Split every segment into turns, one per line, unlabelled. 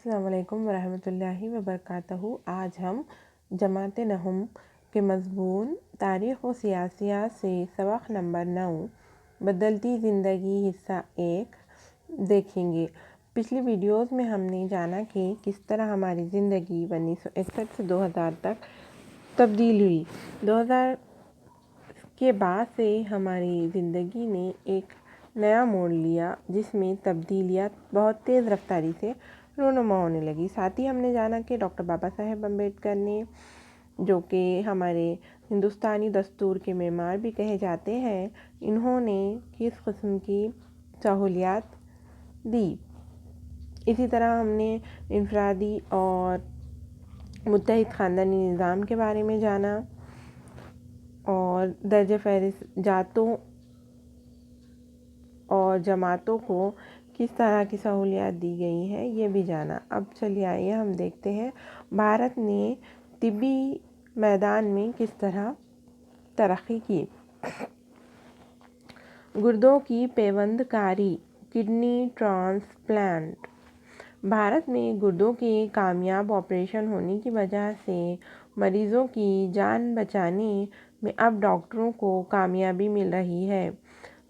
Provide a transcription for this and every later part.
السلام علیکم ورحمۃ اللہ وبرکاتہ۔ آج ہم جماعت نہم کے مضمون تاریخ و سیاسیات سے سبق نمبر 9 بدلتی زندگی حصہ 1 دیکھیں گے۔ پچھلی ویڈیوز میں ہم نے جانا کہ کس طرح ہماری زندگی 1961 سے 2000 تک تبدیل ہوئی۔ 2000 کے بعد سے ہماری زندگی نے ایک نیا موڑ لیا جس میں تبدیلیات بہت تیز رفتاری سے رونما ہونے لگی۔ ساتھ ہی ہم نے جانا کہ ڈاکٹر بابا صاحب امبیڈکر نے، جو کہ ہمارے ہندوستانی دستور کے معمار بھی کہے جاتے ہیں، انہوں نے کس قسم کی سہولیات دی۔ اسی طرح ہم نے انفرادی اور متحد خاندانی نظام کے بارے میں جانا اور درجہ فہرست جاتوں اور جماعتوں کو کس طرح کی سہولیات دی گئی ہیں یہ بھی جانا۔ اب چلیے آئیے ہم دیکھتے ہیں بھارت نے طبی میدان میں کس طرح ترقی کی۔ گردوں کی پیوند کاری، کڈنی ٹرانسپلانٹ۔ بھارت میں گردوں کے کامیاب آپریشن ہونے کی وجہ سے مریضوں کی جان بچانے میں اب ڈاکٹروں کو کامیابی مل رہی ہے۔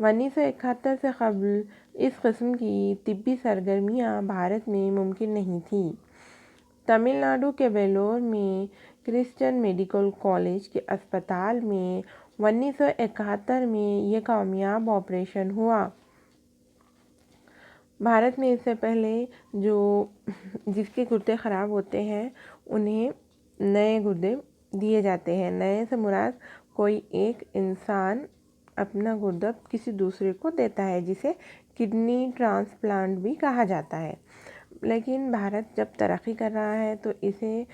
1971 سے قبل اس قسم کی طبی سرگرمیاں بھارت میں ممکن نہیں تھیں۔ تمل ناڈو کے ویلور میں کرسچن میڈیکل کالج کے اسپتال میں 1971 میں یہ کامیاب آپریشن ہوا۔ بھارت میں اس سے پہلے جس کے گردے خراب ہوتے ہیں انہیں نئے گردے دیے جاتے ہیں۔ نئے سے مراد کوئی ایک انسان اپنا گردہ کسی دوسرے کو دیتا ہے، جسے کڈنی ٹرانسپلانٹ بھی کہا جاتا ہے۔ لیکن بھارت جب ترقی کر رہا ہے تو اسے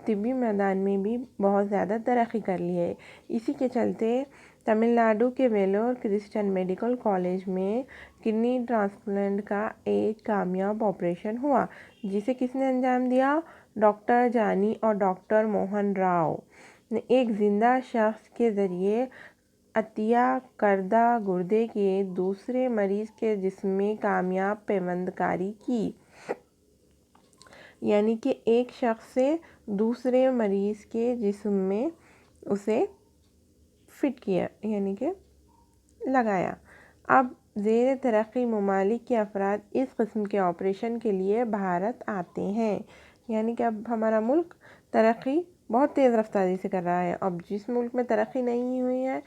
طبی میدان میں بھی بہت زیادہ ترقی کر لی ہے۔ اسی کے چلتے تمل ناڈو کے ویلور کرسچن میڈیکل کالج میں کڈنی ٹرانسپلانٹ کا ایک کامیاب آپریشن ہوا، جسے کس نے انجام دیا؟ ڈاکٹر جانی اور ڈاکٹر موہن راؤ نے ایک زندہ شخص کے ذریعے عطیہ کردہ گردے کے دوسرے مریض کے جسم میں کامیاب پیوند کاری کی۔ یعنی کہ ایک شخص سے دوسرے مریض کے جسم میں اسے فٹ کیا، یعنی کہ لگایا۔ اب زیر ترقی ممالک کے افراد اس قسم کے آپریشن کے لیے بھارت آتے ہیں۔ یعنی کہ اب ہمارا ملک ترقی بہت تیز رفتاری سے کر رہا ہے۔ اب جس ملک میں ترقی نہیں ہوئی ہے،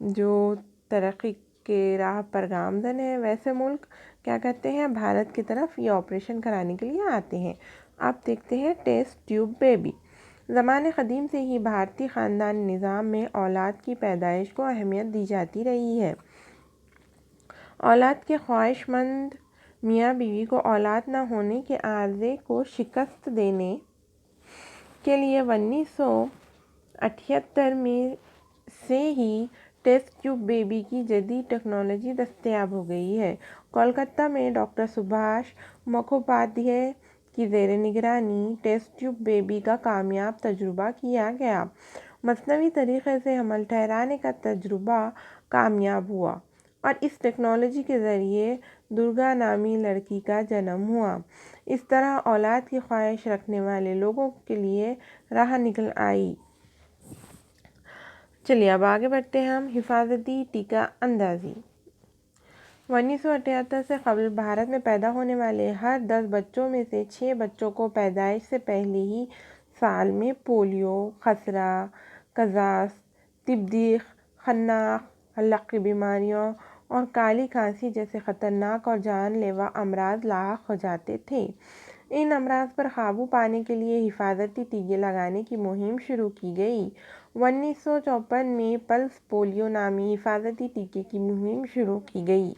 جو ترقی کے راہ پر گامزن ہے، ویسے ملک کیا کرتے ہیں؟ بھارت کی طرف یہ آپریشن کرانے کے لیے آتے ہیں۔ اب دیکھتے ہیں ٹیسٹ ٹیوب بیبی۔ زمانے قدیم سے ہی بھارتی خاندانی نظام میں اولاد کی پیدائش کو اہمیت دی جاتی رہی ہے۔ اولاد کے خواہش مند میاں بیوی کو اولاد نہ ہونے کے عارضے کو شکست دینے کے لیے 1978 میں سے ہی ٹیسٹ ٹیوب بیبی کی جدید ٹیکنالوجی دستیاب ہو گئی ہے۔ کولکتہ میں ڈاکٹر سبھاش مکھوپادھیائے کی زیر نگرانی ٹیسٹ ٹیوب بیبی کا کامیاب تجربہ کیا گیا۔ مصنوعی طریقے سے حمل ٹھہرانے کا تجربہ کامیاب ہوا اور اس ٹیکنالوجی کے ذریعے درگا نامی لڑکی کا جنم ہوا۔ اس طرح اولاد کی خواہش رکھنے والے لوگوں کے لیے راہ نکل آئی۔ چلیے اب آگے بڑھتے ہیں ہم حفاظتی ٹیکہ اندازی۔ 1978 سے قبل بھارت میں پیدا ہونے والے ہر 10 بچوں میں سے 6 بچوں کو پیدائش سے پہلے ہی سال میں پولیو، خسرہ، قزاز، تپ دق، خناق، حلق کی بیماریاں اور کالی کھانسی جیسے خطرناک اور جان لیوا امراض لاحق ہو جاتے تھے۔ ان امراض پر قابو پانے کے لیے حفاظتی ٹیکے لگانے کی مہم شروع کی گئی۔ 1954 میں پلس پولیو نامی حفاظتی ٹیکے کی مہم شروع کی گئی،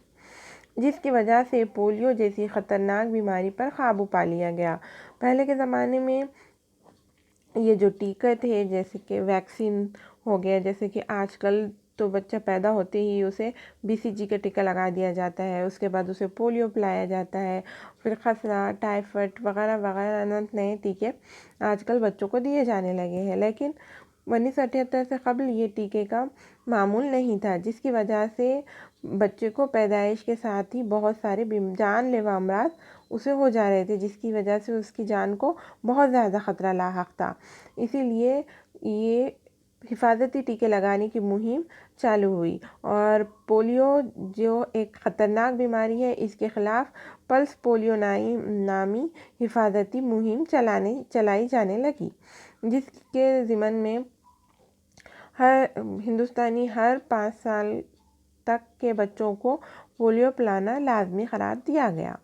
جس کی وجہ سے پولیو جیسی خطرناک بیماری پر قابو پا لیا گیا۔ پہلے کے زمانے میں یہ جو ٹیکے تھے، جیسے کہ ویکسین ہو گیا، جیسے کہ آج کل تو بچہ پیدا ہوتے ہی اسے BCG کا ٹیکہ لگا دیا جاتا ہے، اس کے بعد اسے پولیو پلایا جاتا ہے، پھر خسرہ، ٹائیفائڈ وغیرہ وغیرہ نئے ٹیکے آج کل بچوں کو دیے جانے لگے ہیں۔ لیکن 1978 سے قبل یہ ٹیکے کا معمول نہیں تھا، جس کی وجہ سے بچے کو پیدائش کے ساتھ ہی بہت سارے جان لیوا امراض اسے ہو جا رہے تھے، جس کی وجہ سے اس کی جان کو بہت زیادہ خطرہ لاحق تھا۔ اسی لیے یہ حفاظتی ٹیکے لگانے کی مہم چالو ہوئی، اور پولیو جو ایک خطرناک بیماری ہے، اس کے خلاف پلس پولیو نامی حفاظتی مہم چلائی جانے لگی، جس کے ضمن میں ہر ہندوستانی ہر 5 سال تک کے بچوں کو پولیو پلانا لازمی قرار دیا گیا۔